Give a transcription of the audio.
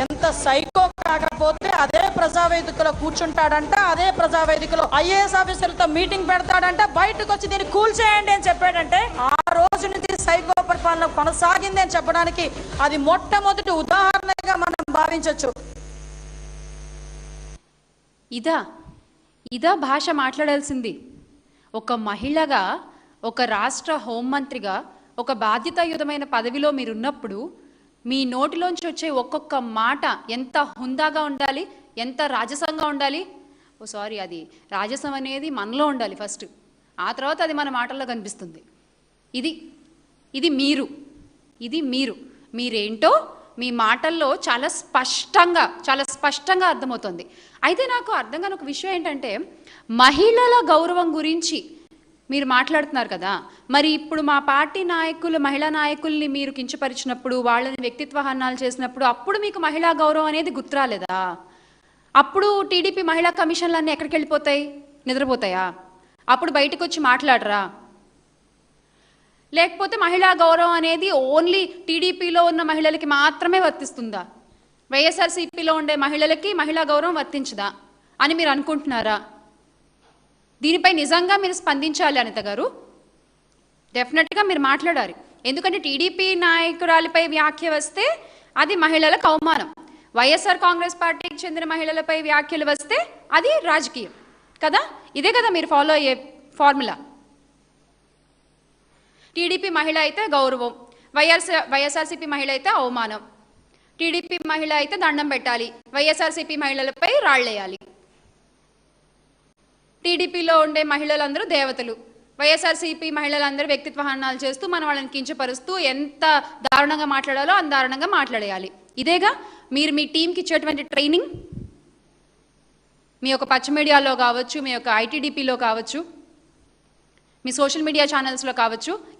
ఎంత సైకో కాకపోతే అదే ప్రజావేదికలో కూర్చుంటాడంట, అదే ప్రజావేదికలో ఐఏఎస్ ఆఫీసర్లతో మీటింగ్ పెడతాడంట, బయటకు వచ్చి దీన్ని కూల్ చేయండి అని చెప్పాడంటే ఆ రోజు నుంచి సైకో పరిపాలన కొనసాగింది అని చెప్పడానికి అది మొట్టమొదటి ఉదాహరణగా మనం భావించవచ్చు. ఇదా భాష మాట్లాడాల్సింది. ఒక మహిళగా, ఒక రాష్ట్ర హోంమంత్రిగా, ఒక బాధ్యతాయుతమైన పదవిలో మీరున్నప్పుడు మీ నోటిలోంచి వచ్చే ఒక్కొక్క మాట ఎంత హుందాగా ఉండాలి, ఎంత రాజసంగా ఉండాలి. అది రాజసం అనేది మనలో ఉండాలి ఫస్ట్, ఆ తర్వాత అది మన మాటల్లో కనిపిస్తుంది. ఇది మీరేంటో మీ మాటల్లో చాలా స్పష్టంగా అర్థమవుతుంది. అయితే నాకు అర్థం కాని ఒక విషయం ఏంటంటే, మహిళల గౌరవం గురించి మీరు మాట్లాడుతున్నారు కదా, మరి ఇప్పుడు మా పార్టీ నాయకులు, మహిళా నాయకుల్ని మీరు కించపరిచినప్పుడు, వాళ్ళని వ్యక్తిత్వ హననాలు చేసినప్పుడు అప్పుడు మీకు మహిళా గౌరవం అనేది గుర్తురాలేదా? అప్పుడు టీడీపీ మహిళా కమిషన్లు అన్నీ ఎక్కడికి వెళ్ళిపోతాయి? నిద్రపోతాయా? అప్పుడు బయటకు వచ్చి మాట్లాడరా? లేకపోతే మహిళా గౌరవం అనేది ఓన్లీ టీడీపీలో ఉన్న మహిళలకి మాత్రమే వర్తిస్తుందా? వైఎస్ఆర్సీపీలో ఉండే మహిళలకి మహిళా గౌరవం వర్తించదా అని మీరు అనుకుంటున్నారా? దీనిపై నిజంగా మీరు స్పందించాలి అనిత గారు. డెఫినెట్గా మీరు మాట్లాడాలి. ఎందుకంటే టీడీపీ నాయకురాలిపై వ్యాఖ్య వస్తే అది మహిళలకు అవమానం, వైఎస్ఆర్ కాంగ్రెస్ పార్టీకి చెందిన మహిళలపై వ్యాఖ్యలు వస్తే అది రాజకీయం కదా. ఇదే కదా మీరు ఫాలో అయ్యే ఫార్ములా. టీడీపీ మహిళ అయితే గౌరవం, వైఎస్ఆర్సీపీ మహిళ అయితే అవమానం. టీడీపీ మహిళ అయితే దండం పెట్టాలి, వైఎస్ఆర్సీపీ మహిళలపై రాళ్ళేయాలి. టీడీపీలో ఉండే మహిళలందరూ దేవతలు, వైఎస్ఆర్సీపీ మహిళలందరూ వ్యక్తిత్వ హననాలు చేస్తూ మన వాళ్ళని కించపరుస్తూ ఎంత దారుణంగా మాట్లాడాలో అంత దారుణంగా మాట్లాడేయాలి. ఇదేగా మీరు మీ టీంకి ఇచ్చేటువంటి ట్రైనింగ్. మీ యొక్క పచ్చ మీడియాలో కావచ్చు, మీ యొక్క ఐటీడీపీలో కావచ్చు, మీ సోషల్ మీడియా ఛానల్స్లో కావచ్చు, ఇలా